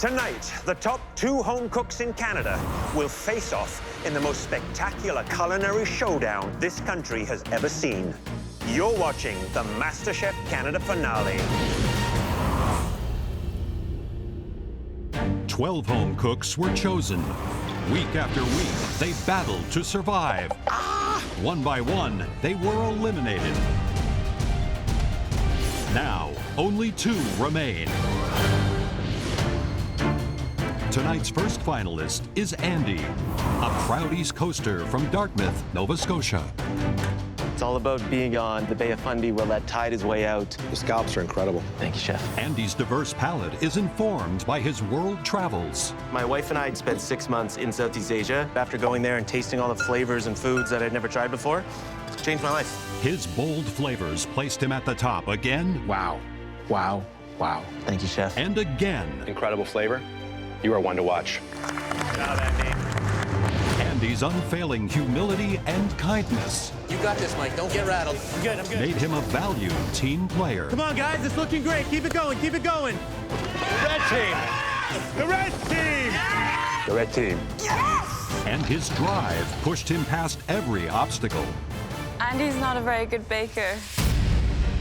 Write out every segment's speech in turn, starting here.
Tonight, the top 2 home cooks in Canada will face off in the most spectacular culinary showdown this country has ever seen. You're watching the MasterChef Canada finale. 12 home cooks were chosen. Week after week, they battled to survive. One by one, they were eliminated. Now, only 2 remain. Tonight's first finalist is Andy, a proud East Coaster from Dartmouth, Nova Scotia. It's all about being on the Bay of Fundy while that tide is way out. The scallops are incredible. Thank you, Chef. Andy's diverse palate is informed by his world travels. My wife and I spent 6 months in Southeast Asia. After going there and tasting all the flavors and foods that I'd never tried before, it changed my life. His bold flavors placed him at the top again. Wow. Wow. Wow. Thank you, Chef. And again. Incredible flavor. You are one to watch. Andy's unfailing humility and kindness. You got this, Mike. Don't get rattled. I'm good, I'm good. Made him a valued team player. Come on, guys. It's looking great. Keep it going. Keep it going. Red team! The red team! The red team. And his drive pushed him past every obstacle. Andy's not a very good baker.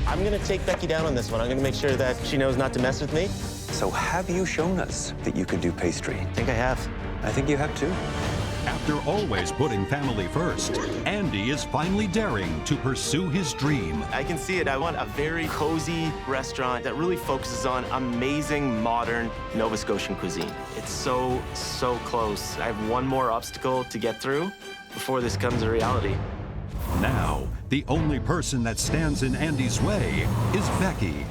I'm going to take Becky down on this one. I'm going to make sure that she knows not to mess with me. So have you shown us that you can do pastry? I think I have. I think you have too. After always putting family first, Andy is finally daring to pursue his dream. I can see it. I want a very cozy restaurant that really focuses on amazing, modern Nova Scotian cuisine. It's so, so close. I have one more obstacle to get through before this comes a reality. Now, the only person that stands in Andy's way is Becky,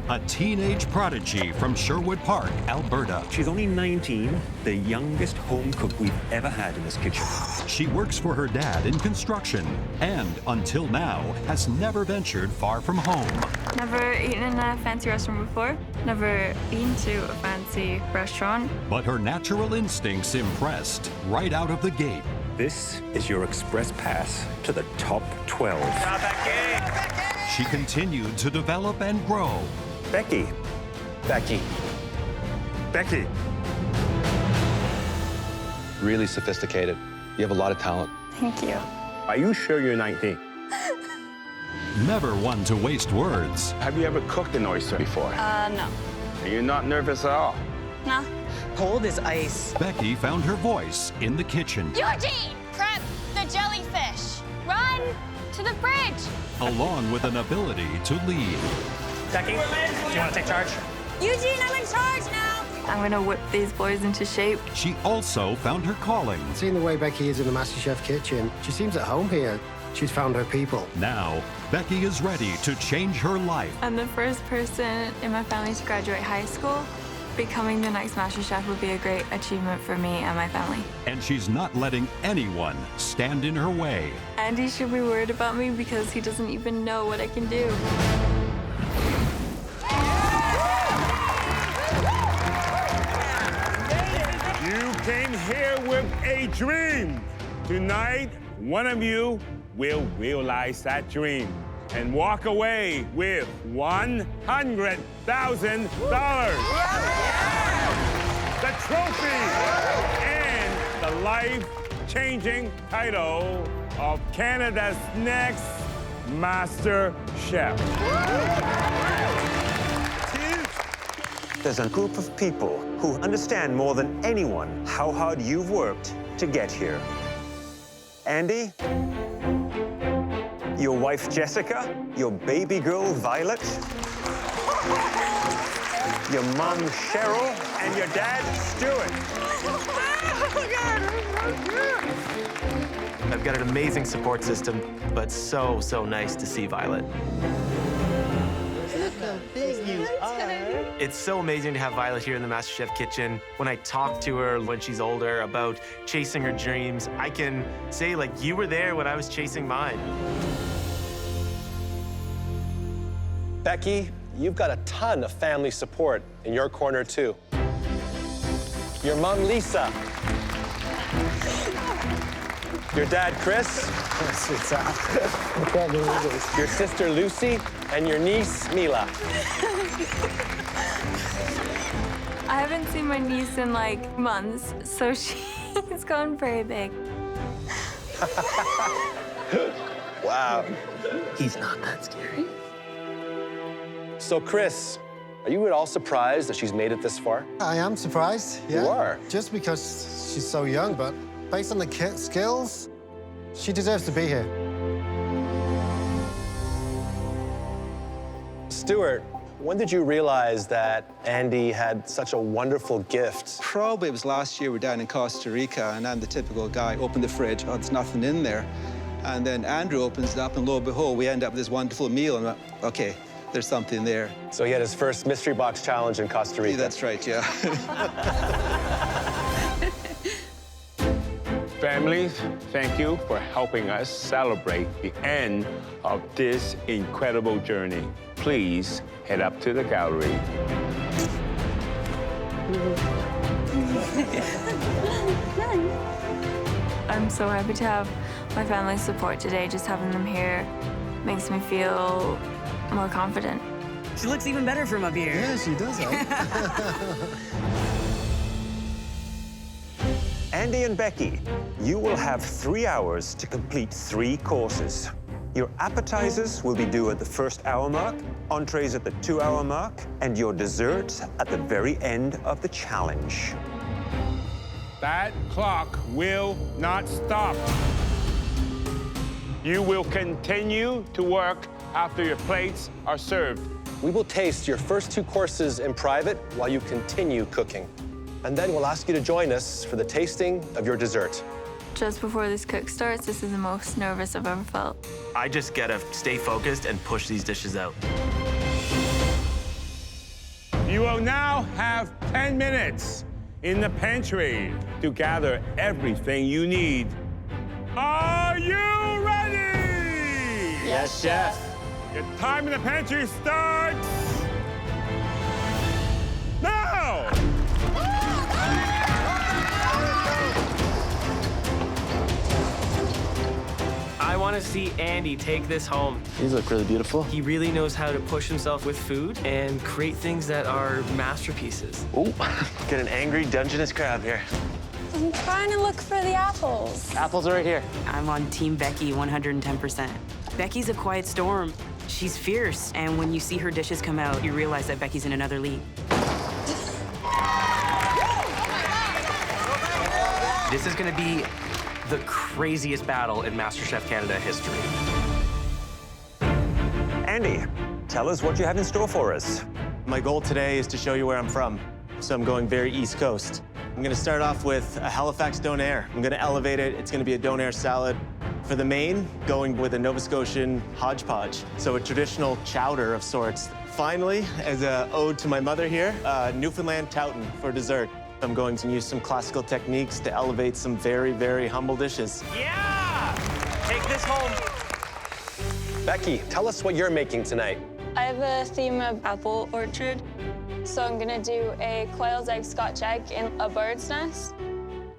a teenage prodigy from Sherwood Park, Alberta. She's only 19, the youngest home cook we've ever had in this kitchen. She works for her dad in construction and, until now, has never ventured far from home. Never eaten in a fancy restaurant before. Never been to a fancy restaurant. But her natural instincts impressed right out of the gate. This is your express pass to the top 12. She continued to develop and grow. Becky. Becky. Becky. Really sophisticated. You have a lot of talent. Thank you. Are you sure you're 19? Never one to waste words. Have you ever cooked an oyster before? No. Are you not nervous at all? Nah. Cold as ice. Becky found her voice in the kitchen. Eugene, prep the jellyfish. Run to the fridge. Along with an ability to lead. Becky, do you want to take charge? Eugene, I'm in charge now. I'm gonna whip these boys into shape. She also found her calling. Seeing the way Becky is in the MasterChef kitchen, she seems at home here. She's found her people. Now, Becky is ready to change her life. I'm the first person in my family to graduate high school. Becoming the next MasterChef would be a great achievement for me and my family. And she's not letting anyone stand in her way. Andy should be worried about me because he doesn't even know what I can do. You came here with a dream. Tonight, one of you will realize that dream and walk away with $100,000. The trophy and the life-changing title of Canada's next Master Chef. There's a group of people who understand more than anyone how hard you've worked to get here. Andy, your wife Jessica, your baby girl Violet, your mom Cheryl, and your dad Stuart. I've got an amazing support system, but so, so nice to see Violet. Look how big you are. It's so amazing to have Violet here in the MasterChef kitchen. When I talk to her when she's older about chasing her dreams, I can say, like, you were there when I was chasing mine. Becky, you've got a ton of family support in your corner, too. Your mom, Lisa. Your dad, Chris. Your sister, Lucy, and your niece, Mila. I haven't seen my niece in like months, so she's gone very big. Wow. He's not that scary. So, Chris, are you at all surprised that she's made it this far? I am surprised, yeah. You are? Just because she's so young, but based on the skills, she deserves to be here. Stuart, when did you realize that Andy had such a wonderful gift? Probably it was last year. We're down in Costa Rica, and I'm the typical guy. Open the fridge, oh, there's nothing in there. And then Andrew opens it up, and lo and behold, we end up with this wonderful meal. And okay, there's something there. So he had his first mystery box challenge in Costa Rica. Yeah, that's right, yeah. Families, thank you for helping us celebrate the end of this incredible journey. Please head up to the gallery. I'm so happy to have my family's support today. Just having them here makes me feel more confident. She looks even better from up here. Yeah, she does. Andy and Becky, you will have 3 hours to complete 3 courses. Your appetizers will be due at the 1st hour mark, entrees at the 2-hour mark, and your desserts at the very end of the challenge. That clock will not stop. You will continue to work after your plates are served. We will taste your first 2 courses in private while you continue cooking. And then we'll ask you to join us for the tasting of your dessert. Just before this cook starts, this is the most nervous I've ever felt. I just gotta stay focused and push these dishes out. You will now have 10 minutes in the pantry to gather everything you need. Are you ready? Yes, chef. Your time in the pantry starts now! I want to see Andy take this home. These look really beautiful. He really knows how to push himself with food and create things that are masterpieces. Oh, get an angry Dungeness crab here. I'm trying to look for the apples. Apples are right here. I'm on Team Becky 110%. Becky's a quiet storm. She's fierce, and when you see her dishes come out, you realize that Becky's in another league. This is going to be the craziest battle in MasterChef Canada history. Andy, tell us what you have in store for us. My goal today is to show you where I'm from. So I'm going very East Coast. I'm gonna start off with a Halifax Donair. I'm gonna elevate it. It's gonna be a Donair salad. For the main, going with a Nova Scotian hodgepodge. So a traditional chowder of sorts. Finally, as an ode to my mother here, Newfoundland Towton for dessert. I'm going to use some classical techniques to elevate some very, very humble dishes. Yeah! Take this home. Becky, tell us what you're making tonight. I have a theme of apple orchard. So I'm gonna do a quail's egg scotch egg in a bird's nest.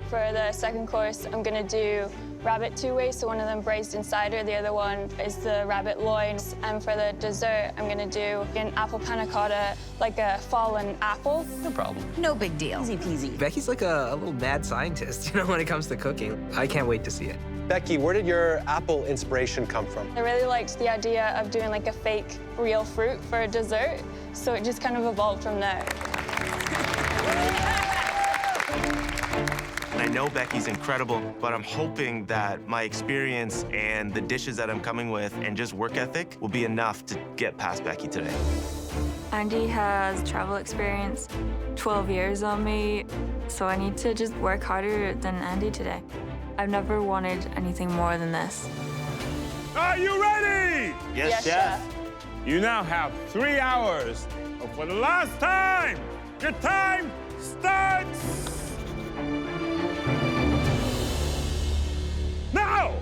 For the second course, I'm gonna do rabbit 2-way, so one of them braised in cider, the other one is the rabbit loins. And for the dessert, I'm gonna do an apple panna cotta, like a fallen apple. No problem. No big deal. Easy peasy. Becky's like a little mad scientist, when it comes to cooking. I can't wait to see it. Becky, where did your apple inspiration come from? I really liked the idea of doing like a fake real fruit for a dessert, so it just kind of evolved from there. I know Becky's incredible, but I'm hoping that my experience and the dishes that I'm coming with and just work ethic will be enough to get past Becky today. Andy has travel experience, 12 years on me, so I need to just work harder than Andy today. I've never wanted anything more than this. Are you ready? Yes, chef. You now have 3 hours. But for the last time, your time starts now!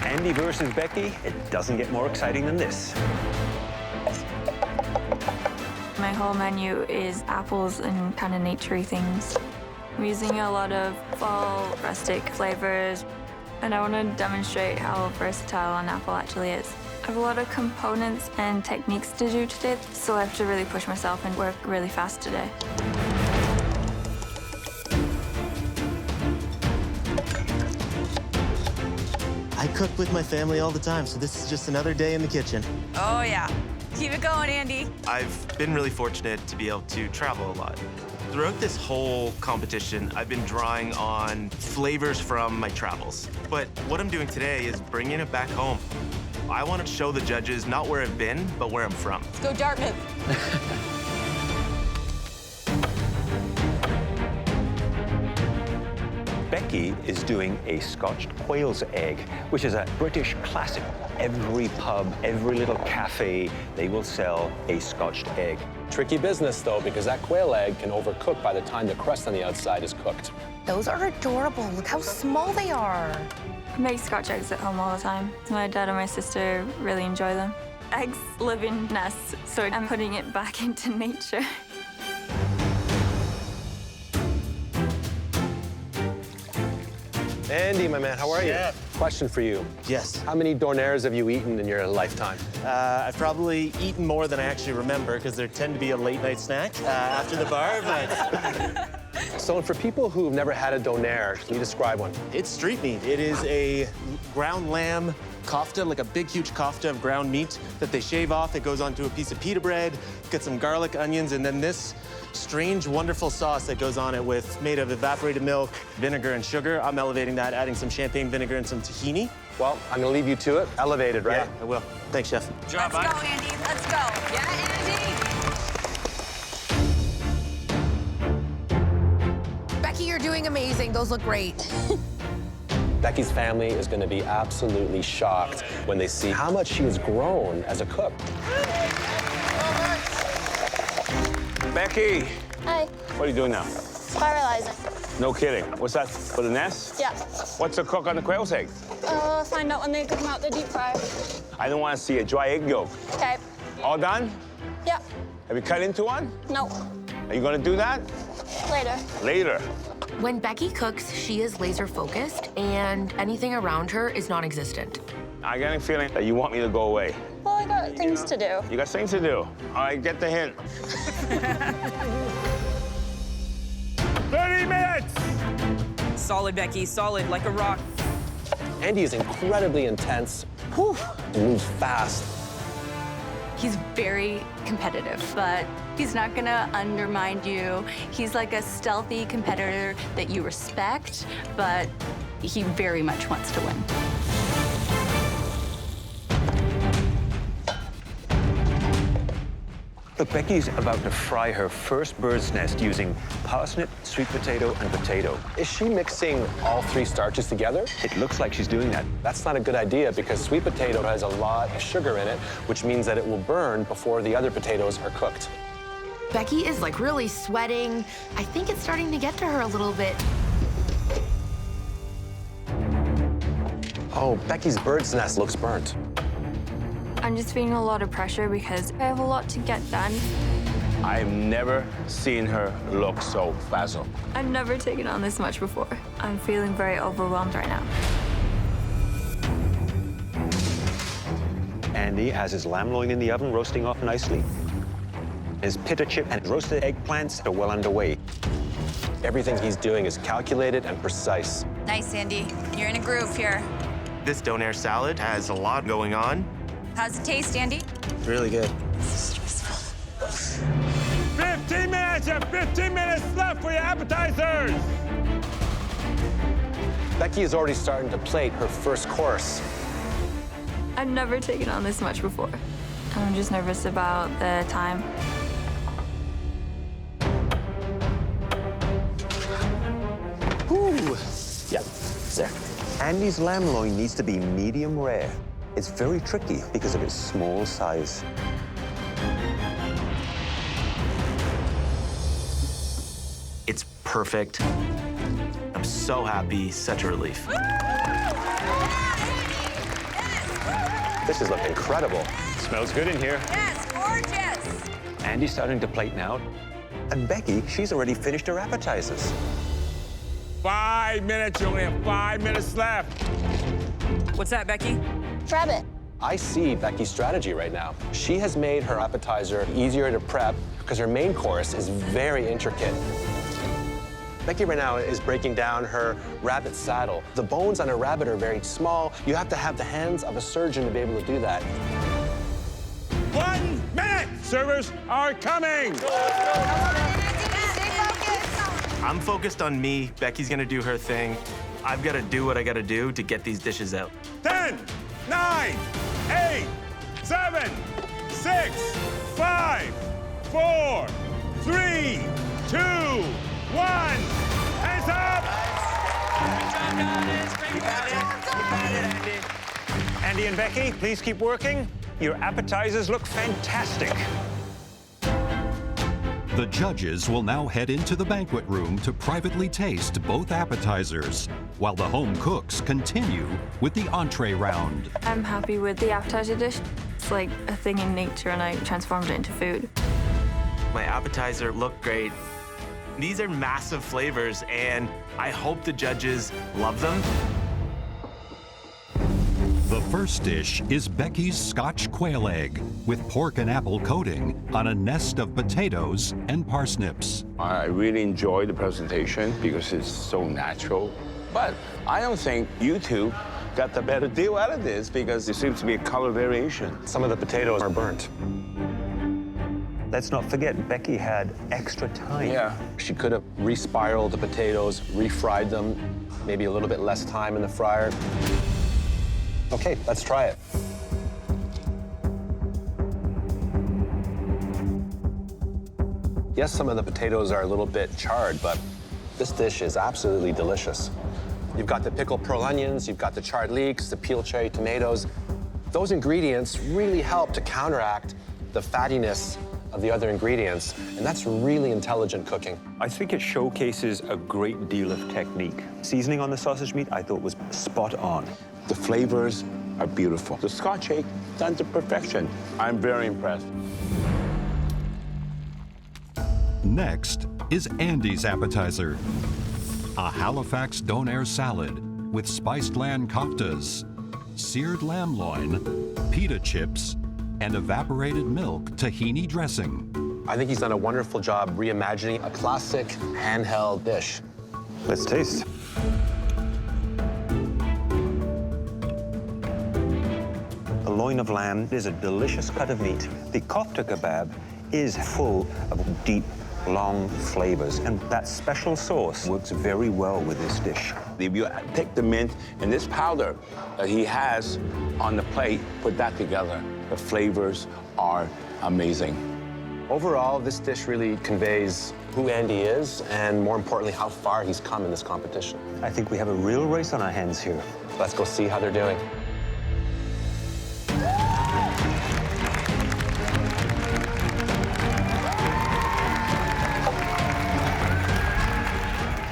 Andy versus Becky, it doesn't get more exciting than this. My whole menu is apples and kind of naturey things. I'm using a lot of fall rustic flavors, and I want to demonstrate how versatile an apple actually is. I have a lot of components and techniques to do today, so I have to really push myself and work really fast today. I cook with my family all the time, so this is just another day in the kitchen. Oh, yeah. Keep it going, Andy. I've been really fortunate to be able to travel a lot. Throughout this whole competition, I've been drawing on flavors from my travels. But what I'm doing today is bringing it back home. I want to show the judges not where I've been, but where I'm from. Let's go Dartmouth. Becky is doing a Scotched quail's egg, which is a British classic. Every pub, every little cafe, they will sell a Scotched egg. Tricky business, though, because that quail egg can overcook by the time the crust on the outside is cooked. Those are adorable. Look how small they are. I make Scotch eggs at home all the time. My dad and my sister really enjoy them. Eggs live in nests, so I'm putting it back into nature. Andy, my man, how are you? Yeah. Question for you. Yes. How many Donairs have you eaten in your lifetime? I've probably eaten more than I actually remember because there tend to be a late-night snack after the bar, but... So for people who've never had a Donair, can you describe one? It's street meat. It is a ground lamb kofta, like a big, huge kofta of ground meat that they shave off. It goes onto a piece of pita bread, get some garlic, onions, and then this strange, wonderful sauce that goes on it with, made of evaporated milk, vinegar, and sugar. I'm elevating that, adding some champagne vinegar and some tahini. Well, I'm gonna leave you to it. Elevated, right? Yeah, I will. Thanks, Chef. Let's go, Andy. Let's go. Yeah, Andy. Becky, you're doing amazing. Those look great. Becky's family is gonna be absolutely shocked when they see how much she has grown as a cook. Becky, Hi. what are you doing now? Spiralizing. No kidding. What's that, for the nest? Yeah. What's the cook on the quail's egg? Find out when they come out the deep fryer. I don't want to see a dry egg yolk. Okay. All done? Yeah. Have you cut into one? No. Are you gonna do that? Later. Later. When Becky cooks, she is laser focused, and anything around her is non-existent. I got a feeling that you want me to go away. Well, I got things to do. You got things to do. All right, get the hint. 30 minutes! Solid, Becky. Solid, like a rock. Andy is incredibly intense. Whew, and moves fast. He's very competitive, but he's not gonna undermine you. He's like a stealthy competitor that you respect, but he very much wants to win. Look, Becky's about to fry her first bird's nest using parsnip, sweet potato, and potato. Is she mixing all three starches together? It looks like she's doing that. That's not a good idea because sweet potato has a lot of sugar in it, which means that it will burn before the other potatoes are cooked. Becky is like really sweating. I think it's starting to get to her a little bit. Oh, Becky's bird's nest looks burnt. I'm just feeling a lot of pressure because I have a lot to get done. I've never seen her look so frazzled. I've never taken on this much before. I'm feeling very overwhelmed right now. Andy has his lamb loin in the oven, roasting off nicely. His pita chip and roasted eggplants are well underway. Everything he's doing is calculated and precise. Nice, Andy. You're in a groove here. This Donair salad has a lot going on. How's it taste, Andy? Really good. 15 minutes! You have 15 minutes left for your appetizers! Becky is already starting to plate her first course. I've never taken on this much before. I'm just nervous about the time. Ooh. Yeah, there. Andy's lamb loin needs to be medium rare. It's very tricky because of its small size. It's perfect. I'm so happy, such a relief. This is looking incredible. Smells good in here. Yes, gorgeous. Andy's starting to plate now. And Becky, she's already finished her appetizers. 5 minutes, you only have 5 minutes left. What's that, Becky? Rabbit. I see Becky's strategy right now. She has made her appetizer easier to prep because her main course is very intricate. Becky right now is breaking down her rabbit saddle. The bones on a rabbit are very small. You have to have the hands of a surgeon to be able to do that. 1 minute! Servers are coming! I'm focused on me. Becky's gonna do her thing. I've gotta do what I gotta do to get these dishes out. 10, 9, 8, 7, 6, 5, 4, 3, 2, 1. Hands up! Andy and Becky, please keep working. Your appetizers look fantastic. The judges will now head into the banquet room to privately taste both appetizers, while the home cooks continue with the entree round. I'm happy with the appetizer dish. It's like a thing in nature, and I transformed it into food. My appetizer looked great. These are massive flavors, and I hope the judges love them. The first dish is Becky's Scotch quail egg with pork and apple coating on a nest of potatoes and parsnips. I really enjoy the presentation because it's so natural. But I don't think you two got the better deal out of this because there seems to be a color variation. Some of the potatoes are burnt. Let's not forget, Becky had extra time. Yeah, she could have re-spiraled the potatoes, refried them, maybe a little bit less time in the fryer. Okay, let's try it. Yes, some of the potatoes are a little bit charred, but this dish is absolutely delicious. You've got the pickled pearl onions, you've got the charred leeks, the peeled cherry tomatoes. Those ingredients really help to counteract the fattiness of the other ingredients, and that's really intelligent cooking. I think it showcases a great deal of technique. Seasoning on the sausage meat, I thought was spot on. The flavors are beautiful. The Scotch egg, done to perfection. I'm very impressed. Next is Andy's appetizer, a Halifax Donair salad with spiced land koftas, seared lamb loin, pita chips, and evaporated milk tahini dressing. I think he's done a wonderful job reimagining a classic handheld dish. Let's taste. The loin of lamb is a delicious cut of meat. The kofta kebab is full of deep, long flavors, and that special sauce works very well with this dish. If you take the mint and this powder that he has on the plate, put that together, the flavors are amazing. Overall, this dish really conveys who Andy is and, more importantly, how far he's come in this competition. I think we have a real race on our hands here. Let's go see how they're doing.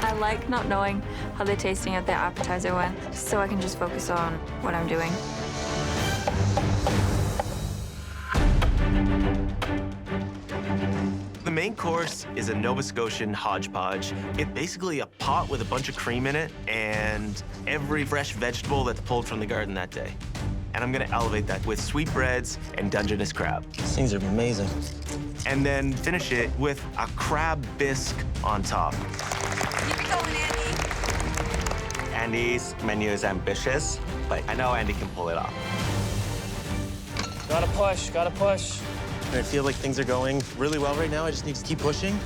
I like not knowing how the tasting of the appetizer went, so I can just focus on what I'm doing. The main course is a Nova Scotian hodgepodge. It's basically a pot with a bunch of cream in it and every fresh vegetable that's pulled from the garden that day. And I'm gonna elevate that with sweetbreads and Dungeness crab. These things are amazing. And then finish it with a crab bisque on top. Keep it going, Andy. Andy's menu is ambitious, but I know Andy can pull it off. Gotta push, gotta push. I feel like things are going really well right now. I just need to keep pushing.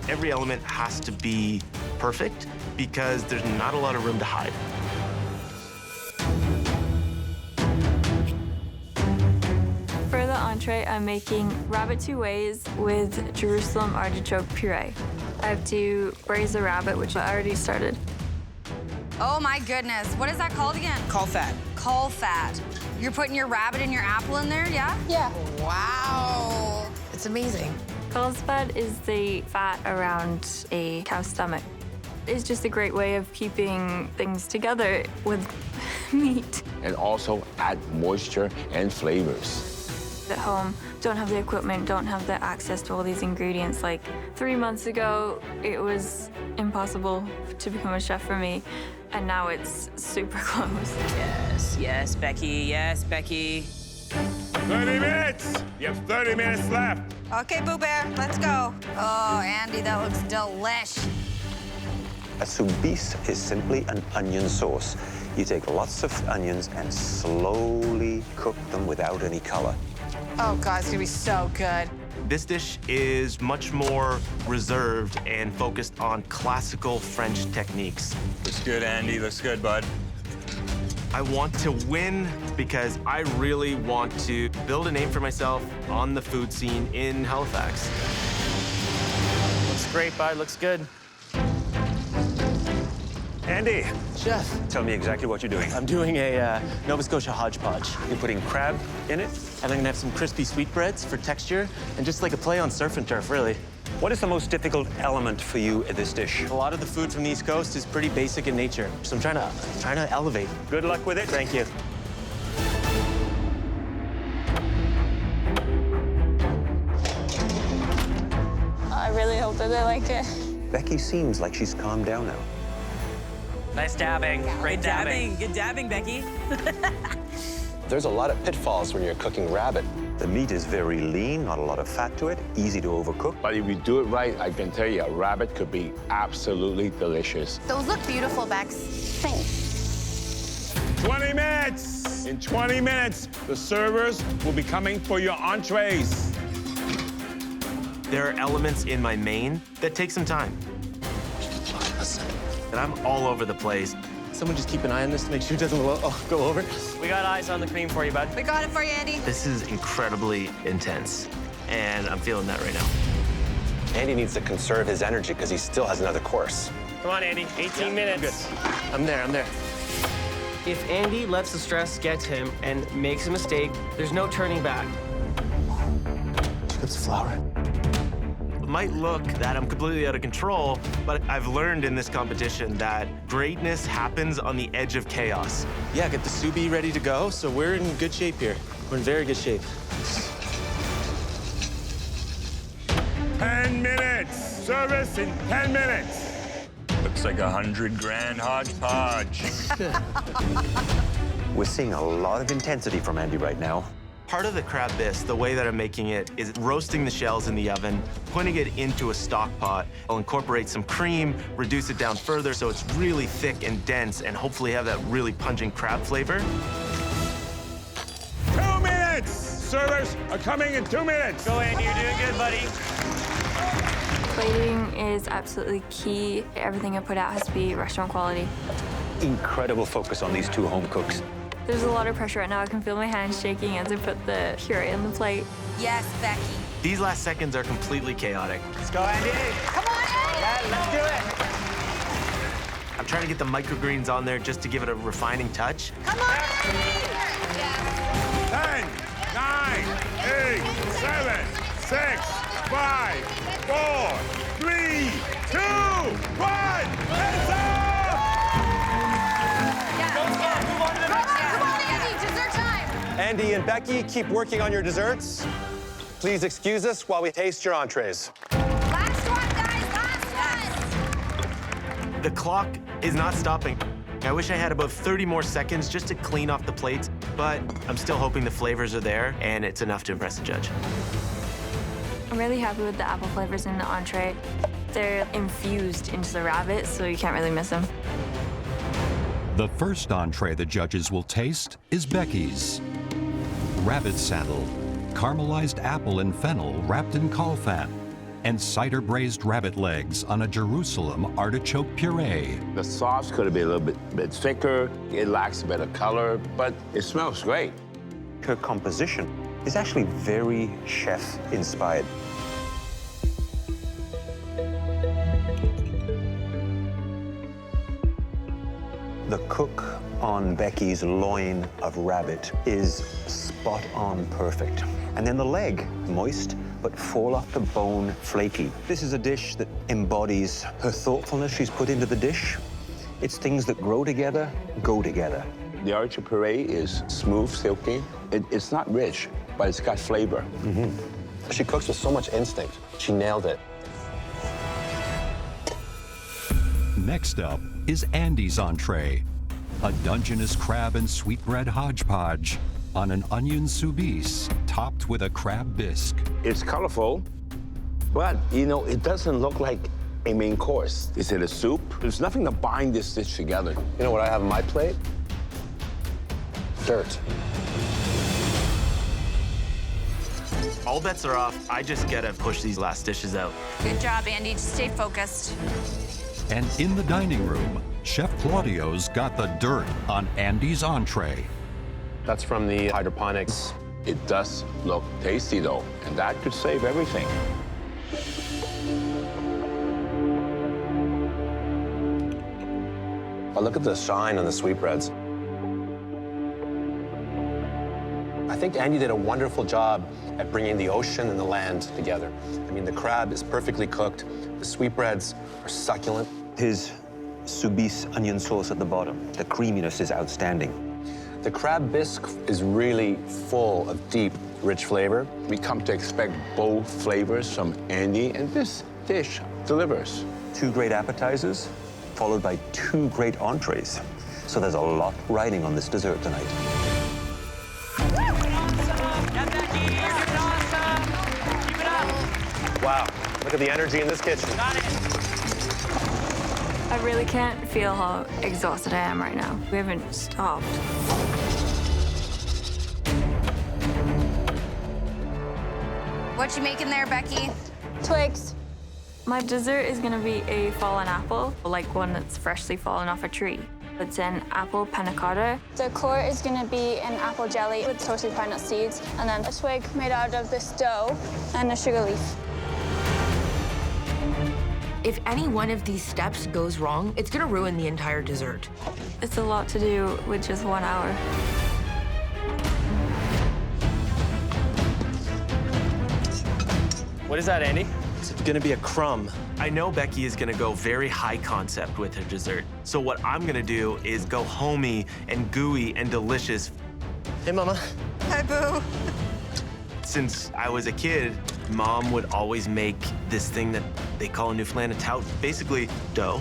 Every element has to be perfect because there's not a lot of room to hide. For the entree, I'm making rabbit two ways with Jerusalem artichoke puree. I have to braise the rabbit, which I already started. Oh my goodness, what is that called again? Caul fat. Caul fat. You're putting your rabbit and your apple in there, yeah? Yeah. Wow. It's amazing. Caul's fat is the fat around a cow's stomach. It's just a great way of keeping things together with meat. And also add moisture and flavors. At home, don't have the equipment, don't have the access to all these ingredients. Like 3 months ago, it was impossible to become a chef for me, and now it's super close. Yes, yes, Becky, yes, Becky. 30 minutes. You have 30 minutes left. Okay, Boo Bear, let's go. Oh, Andy, that looks delish. A soubise is simply an onion sauce. You take lots of onions and slowly cook them without any color. Oh, God, it's gonna be so good. This dish is much more reserved and focused on classical French techniques. Looks good, Andy. Looks good, bud. I want to win because I really want to build a name for myself on the food scene in Halifax. Looks great, bud. Looks good. Andy. Chef. Tell me exactly what you're doing. I'm doing a Nova Scotia hodgepodge. You're putting crab in it? And I'm gonna have some crispy sweetbreads for texture and just like a play on surf and turf, really. What is the most difficult element for you in this dish? A lot of the food from the East Coast is pretty basic in nature, so I'm trying to elevate. Good luck with it. Thank you. I really hope that they like it. Becky seems like she's calmed down now. Nice dabbing. Great dabbing. Good dabbing, Becky. There's a lot of pitfalls when you're cooking rabbit. The meat is very lean, not a lot of fat to it, easy to overcook. But if you do it right, I can tell you, a rabbit could be absolutely delicious. Those look beautiful, Bex. Thanks. 20 minutes. In 20 minutes, the servers will be coming for your entrees. There are elements in my main that take some time. And I'm all over the place. Someone just keep an eye on this to make sure it doesn't go over. We got eyes on the cream for you, bud. We got it for you, Andy. This is incredibly intense, and I'm feeling that right now. Andy needs to conserve his energy because he still has another course. Come on, Andy. 18 minutes. I'm there. If Andy lets the stress get to him and makes a mistake, there's no turning back. It's flour. It might look that I'm completely out of control, but I've learned in this competition that greatness happens on the edge of chaos. Yeah, get the sous vide ready to go, so we're in good shape here. We're in very good shape. 10 minutes. Service in 10 minutes. Looks like 100 grand hodgepodge. We're seeing a lot of intensity from Andy right now. Part of the crab bisque, the way that I'm making it, is roasting the shells in the oven, putting it into a stock pot. I'll incorporate some cream, reduce it down further so it's really thick and dense, and hopefully have that really pungent crab flavor. 2 minutes. Servers are coming in 2 minutes. Go, Andy. You're doing good, buddy. Plating is absolutely key. Everything I put out has to be restaurant quality. Incredible focus on these two home cooks. There's a lot of pressure right now. I can feel my hands shaking as I put the puree on the plate. Yes, Becky. These last seconds are completely chaotic. Let's go, Andy. Come on, Andy. Yeah, let's do it. I'm trying to get the microgreens on there just to give it a refining touch. Come on, Andy. 10, 9, 8, 7, 6, 5, 4, 3, 2, 1. Hands up! Andy and Becky, keep working on your desserts. Please excuse us while we taste your entrees. Last one, guys, last one. The clock is not stopping. I wish I had about 30 more seconds just to clean off the plates, but I'm still hoping the flavors are there and it's enough to impress the judge. I'm really happy with the apple flavors in the entree. They're infused into the rabbit, so you can't really miss them. The first entree the judges will taste is Becky's. Rabbit saddle, caramelized apple and fennel wrapped in caulifan, and cider braised rabbit legs on a Jerusalem artichoke puree. The sauce could have been a little bit thicker. It lacks a bit of color, but it smells great. Her composition is actually very chef-inspired. The cook on Becky's loin of rabbit is spot on perfect. And then the leg, moist, but fall off the bone flaky. This is a dish that embodies her thoughtfulness she's put into the dish. It's things that grow together, go together. The artichoke puree is smooth, silky. It's not rich, but it's got flavor. She cooks with so much instinct. She nailed it. Next up is Andy's entree, a Dungeness crab and sweetbread hodgepodge on an onion soubise topped with a crab bisque. It's colorful, but, you know, it doesn't look like a main course. Is it a soup? There's nothing to bind this dish together. You know what I have on my plate? Dirt. All bets are off. I just gotta push these last dishes out. Good job, Andy. Just stay focused. And in the dining room, Chef Claudio's got the dirt on Andy's entree. That's from the hydroponics. It does look tasty, though, and that could save everything. Oh, look at the shine on the sweetbreads. I think Andy did a wonderful job at bringing the ocean and the land together. I mean, the crab is perfectly cooked. The sweetbreads are succulent. His soubise onion sauce at the bottom, the creaminess is outstanding. The crab bisque is really full of deep, rich flavor. We come to expect bold flavors from Andy, and this dish delivers. 2 great appetizers, followed by 2 great entrees. So there's a lot riding on this dessert tonight. Wow, look at the energy in this kitchen. I really can't feel how exhausted I am right now. We haven't stopped. What you making there, Becky? Twigs. My dessert is gonna be a fallen apple, like one that's freshly fallen off a tree. It's an apple panna cotta. The core is going to be an apple jelly with toasted pine nut seeds, and then a twig made out of this dough and a sugar leaf. If any one of these steps goes wrong, it's gonna ruin the entire dessert. It's a lot to do with just 1 hour. What is that, Andy? It's gonna be a crumb. I know Becky is gonna go very high concept with her dessert. So what I'm gonna do is go homey and gooey and delicious. Hey, Mama. Hi, Boo. Since I was a kid, Mom would always make this thing that they call in Newfoundland a tout. Basically, dough,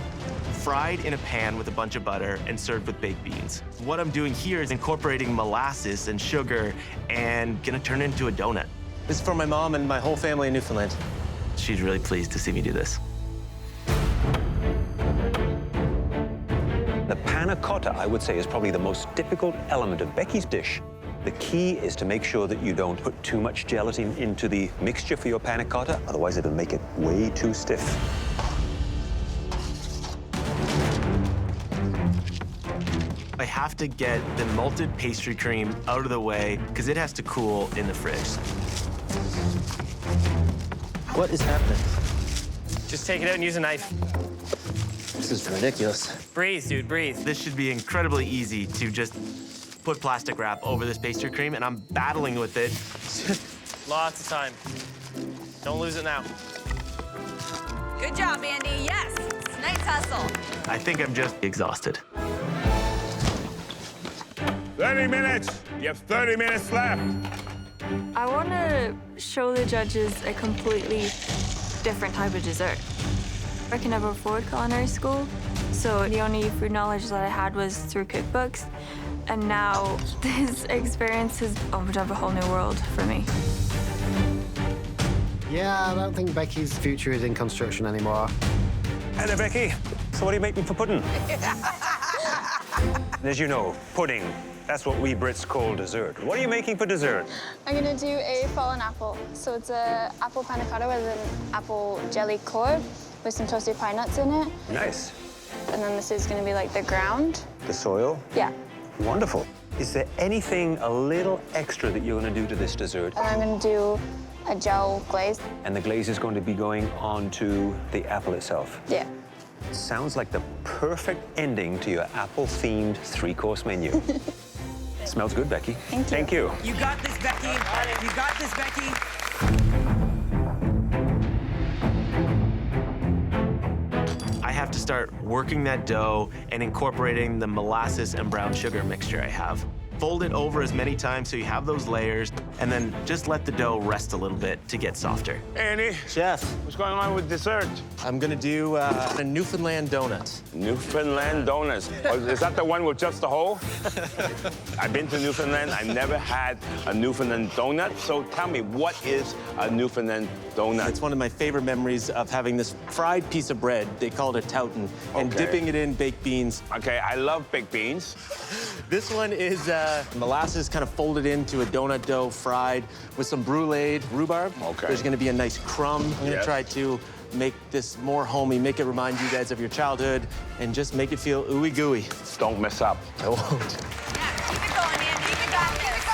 fried in a pan with a bunch of butter and served with baked beans. What I'm doing here is incorporating molasses and sugar and gonna turn it into a donut. This is for my mom and my whole family in Newfoundland. She's really pleased to see me do this. The panna cotta, I would say, is probably the most difficult element of Becky's dish. The key is to make sure that you don't put too much gelatin into the mixture for your panna cotta, otherwise it'll make it way too stiff. I have to get the malted pastry cream out of the way because it has to cool in the fridge. What is happening? Just take it out and use a knife. This is ridiculous. Breathe, dude, breathe. This should be incredibly easy to just put plastic wrap over this pastry cream, and I'm battling with it. Lots of time. Don't lose it now. Good job, Andy. Yes. It's nice hustle. I think I'm just exhausted. 30 minutes. You have 30 minutes left. I want to show the judges a completely different type of dessert. I can never afford culinary school, so the only food knowledge that I had was through cookbooks. And now this experience has opened up a whole new world for me. Yeah, I don't think Becky's future is in construction anymore. Hi there, Becky. So what are you making for pudding? As you know, pudding, that's what we Brits call dessert. What are you making for dessert? I'm going to do a fallen apple. So it's a apple panna cotta with an apple jelly core with some toasted pine nuts in it. Nice. And then this is going to be like the ground. The soil? Yeah. Wonderful. Is there anything a little extra that you're going to do to this dessert? And I'm going to do a gel glaze. And the glaze is going to be going onto the apple itself? Yeah. Sounds like the perfect ending to your apple-themed 3-course menu. Smells good, Becky. Thank you. Thank you. You got this, Becky. You got this, Becky. I have to start working that dough and incorporating the molasses and brown sugar mixture I have. Fold it over as many times so you have those layers, and then just let the dough rest a little bit to get softer. Andy, Chef, what's going on with dessert? I'm gonna do a Newfoundland donut. Newfoundland donuts. Oh, is that the one with just the hole? I've been to Newfoundland. I've never had a Newfoundland donut. So tell me, what is a Newfoundland donut? It's one of my favorite memories of having this fried piece of bread. They call it a tautin, and Okay. dipping it in baked beans. Okay, I love baked beans. This one is molasses kind of folded into a donut dough, fried with some bruleed rhubarb. Okay. There's gonna be a nice crumb. I'm gonna Yes. try to make this more homey, make it remind you guys of your childhood, and just make it feel ooey gooey. Don't mess up. I won't. Keep it going, Andy. You got this.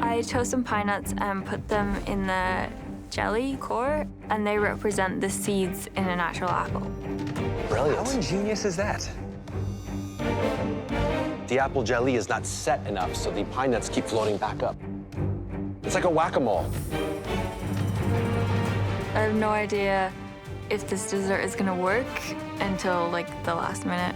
I chose some pine nuts and put them in the jelly core, and they represent the seeds in a natural apple. Brilliant. How ingenious is that? The apple jelly is not set enough, so the pine nuts keep floating back up. It's like a whack-a-mole. I have no idea if this dessert is gonna work until like the last minute.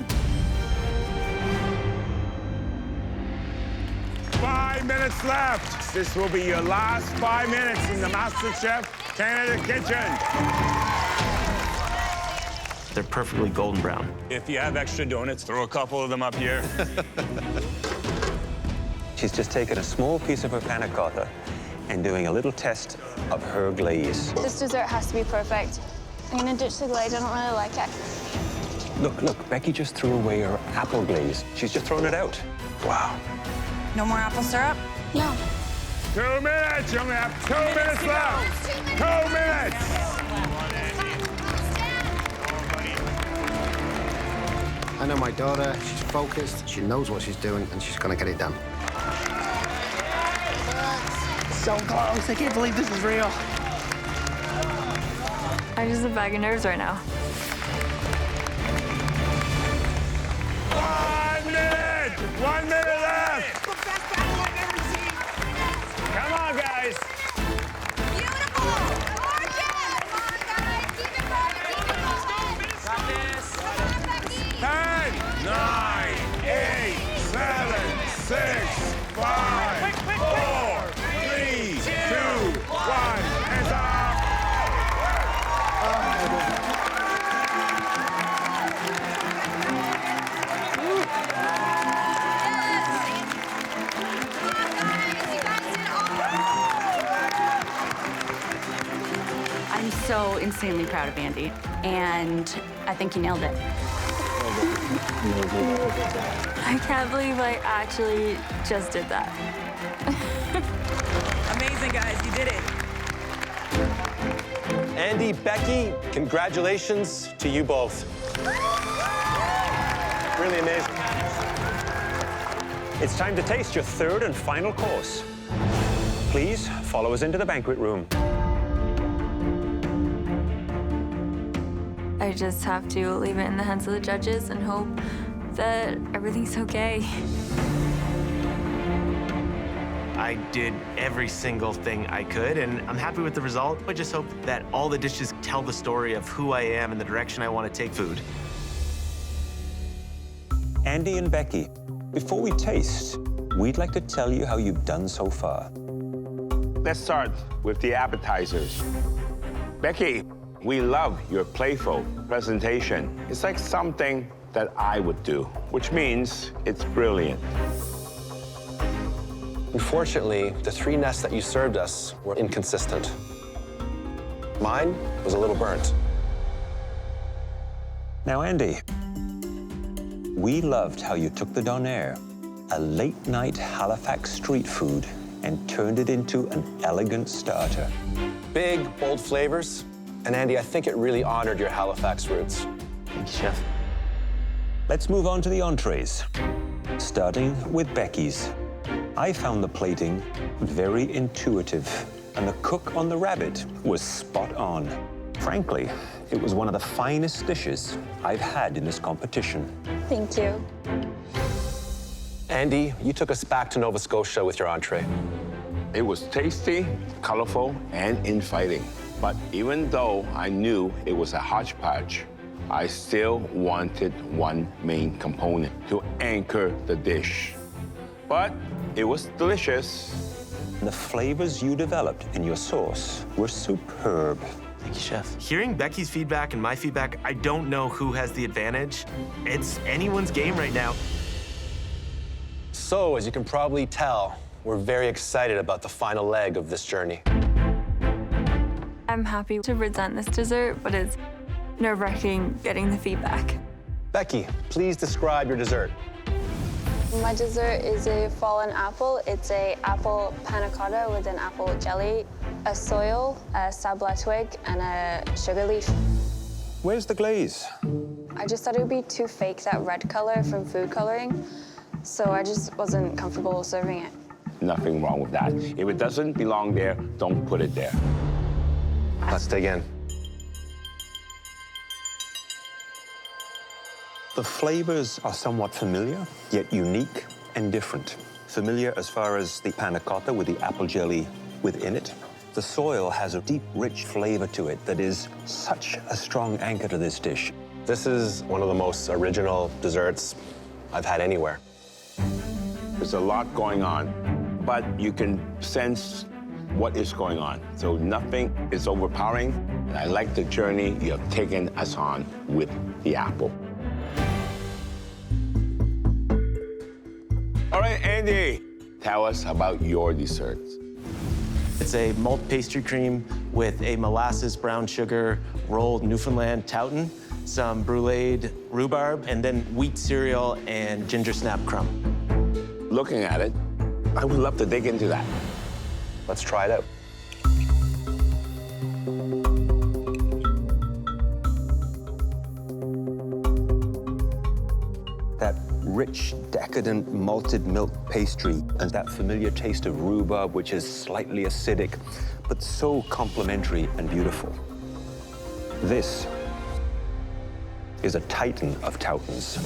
5 minutes left. This will be your last 5 minutes in the MasterChef Canada kitchen. They're perfectly golden brown. If you have extra donuts, throw a couple of them up here. She's just taken a small piece of her panna cotta and doing a little test of her glaze. This dessert has to be perfect. I'm gonna ditch the glaze. I don't really like it. Look, Becky just threw away her apple glaze. She's just thrown it out. Wow. No more apple syrup? No. 2 minutes. You only have 2 minutes left. 2 minutes. I know my daughter, she's focused, she knows what she's doing, and she's gonna get it done. So close. I can't believe this is real. I'm just a bag of nerves right now. 1 minute. 1 minute left. Come on, guys. Beautiful! Gorgeous! Come on, guys. Keep it going. Keep it going. Got this. Come on, Becky. 10, 9, 8, 7, 6, 5, 4, 3, 2, 1. Hands up. I'm so insanely proud of Andy, and I think he nailed it. I can't believe I actually just did that. Amazing, guys. You did it. Andy, Becky, congratulations to you both. Really amazing. It's time to taste your third and final course. Please follow us into the banquet room. I just have to leave it in the hands of the judges and hope that everything's okay. I did every single thing I could, and I'm happy with the result. I just hope that all the dishes tell the story of who I am and the direction I want to take food. Andy and Becky, before we taste, we'd like to tell you how you've done so far. Let's start with the appetizers. Becky, we love your playful presentation. It's like something that I would do, which means it's brilliant. Unfortunately, the 3 nests that you served us were inconsistent. Mine was a little burnt. Now, Andy, we loved how you took the Donair, a late-night Halifax street food, and turned it into an elegant starter. Big, bold flavors. And Andy, I think it really honored your Halifax roots. Thank you, Chef. Let's move on to the entrees, starting with Becky's. I found the plating very intuitive, and the cook on the rabbit was spot on. Frankly, it was one of the finest dishes I've had in this competition. Thank you. Andy, you took us back to Nova Scotia with your entree. It was tasty, colorful, and inviting. But even though I knew it was a hodgepodge, I still wanted one main component to anchor the dish. But it was delicious. The flavors you developed in your sauce were superb. Thank you, Chef. Hearing Becky's feedback and my feedback, I don't know who has the advantage. It's anyone's game right now. So, as you can probably tell, we're very excited about the final leg of this journey. I'm happy to present this dessert, but it's nerve-wracking getting the feedback. Becky, please describe your dessert. My dessert is a fallen apple. It's a apple panna cotta with an apple jelly, a soil, a sabla twig, and a sugar leaf. Where's the glaze? I just thought it would be too fake, that red color from food coloring, so I just wasn't comfortable serving it. Nothing wrong with that. If it doesn't belong there, don't put it there. Let's dig in. The flavors are somewhat familiar, yet unique and different. Familiar as far as the panna cotta with the apple jelly within it. The soil has a deep, rich flavor to it that is such a strong anchor to this dish. This is one of the most original desserts I've had anywhere. There's a lot going on, but you can sense what is going on. So nothing is overpowering. And I like the journey you have taken us on with the apple. All right, Andy, tell us about your desserts. It's a malt pastry cream with a molasses brown sugar rolled Newfoundland Towton, some bruleed rhubarb, and then wheat cereal and ginger snap crumb. Looking at it, I would love to dig into that. Let's try it out. That rich, decadent malted milk pastry and that familiar taste of rhubarb, which is slightly acidic, but so complementary and beautiful. This is a titan of Towtons.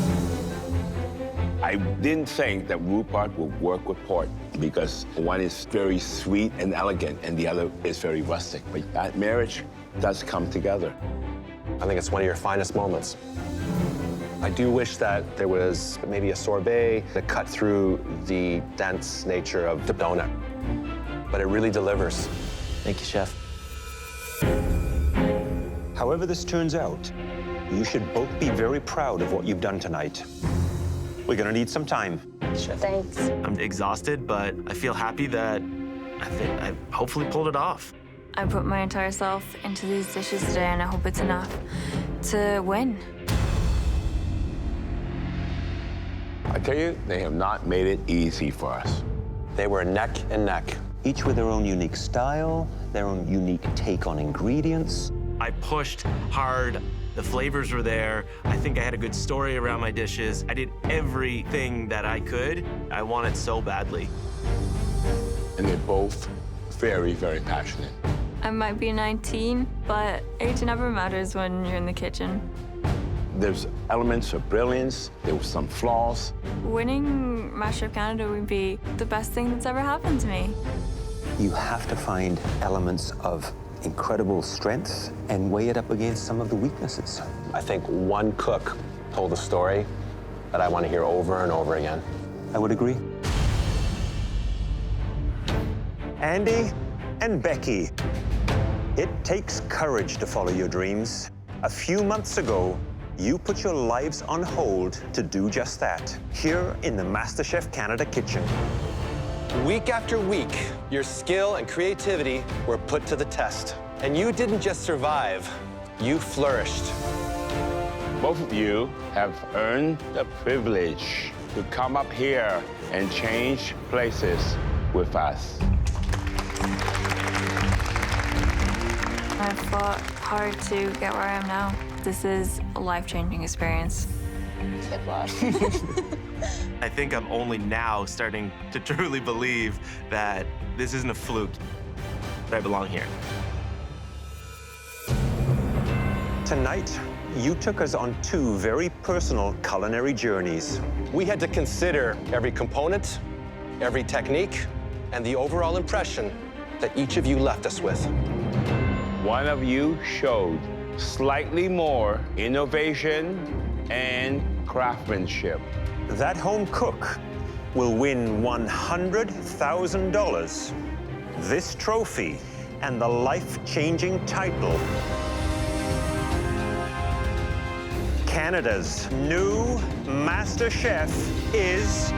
I didn't think that rhubarb would work with pork because one is very sweet and elegant and the other is very rustic. But that marriage does come together. I think it's one of your finest moments. I do wish that there was maybe a sorbet that cut through the dense nature of the donut, but it really delivers. Thank you, Chef. However this turns out, you should both be very proud of what you've done tonight. We're gonna need some time. Chef. Thanks. I'm exhausted, but I feel happy that I hopefully pulled it off. I put my entire self into these dishes today, and I hope it's enough to win. I tell you, they have not made it easy for us. They were neck and neck. Each with their own unique style, their own unique take on ingredients. I pushed hard. The flavors were there. I think I had a good story around my dishes. I did everything that I could. I want it so badly. And they're both very, very passionate. I might be 19, but age never matters when you're in the kitchen. There's elements of brilliance. There were some flaws. Winning MasterChef Canada would be the best thing that's ever happened to me. You have to find elements of incredible strength and weigh it up against some of the weaknesses. I think one cook told a story that I want to hear over and over again. I would agree. Andy and Becky, it takes courage to follow your dreams. A few months ago, you put your lives on hold to do just that, here in the MasterChef Canada kitchen. Week after week, your skill and creativity were put to the test. And you didn't just survive, you flourished. Both of you have earned the privilege to come up here and change places with us. I've fought hard to get where I am now. This is a life-changing experience. Good luck. I think I'm only now starting to truly believe that this isn't a fluke, that I belong here. Tonight, you took us on two very personal culinary journeys. We had to consider every component, every technique, and the overall impression that each of you left us with. One of you showed slightly more innovation and craftsmanship. That home cook will win $100,000. This trophy and the life-changing title, Canada's new Master Chef, is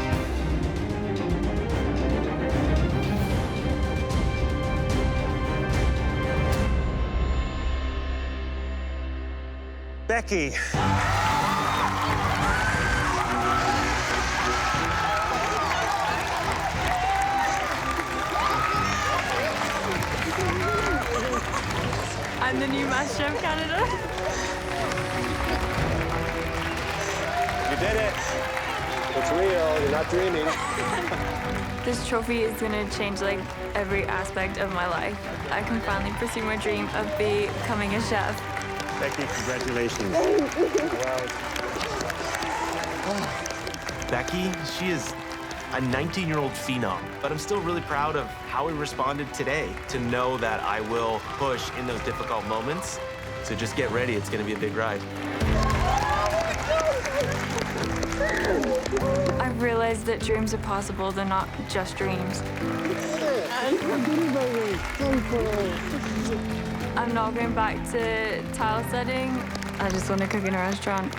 Becky. I'm the new MasterChef Canada. You did it. It's real. You're not dreaming. This trophy is gonna change like every aspect of my life. I can finally pursue my dream of becoming a chef. Becky, congratulations. Becky, she is a 19-year-old phenom, but I'm still really proud of how we responded today, to know that I will push in those difficult moments. So just get ready, it's gonna be a big ride. I've realized that dreams are possible, they're not just dreams. I'm not going back to tile setting. I just want to cook in a restaurant.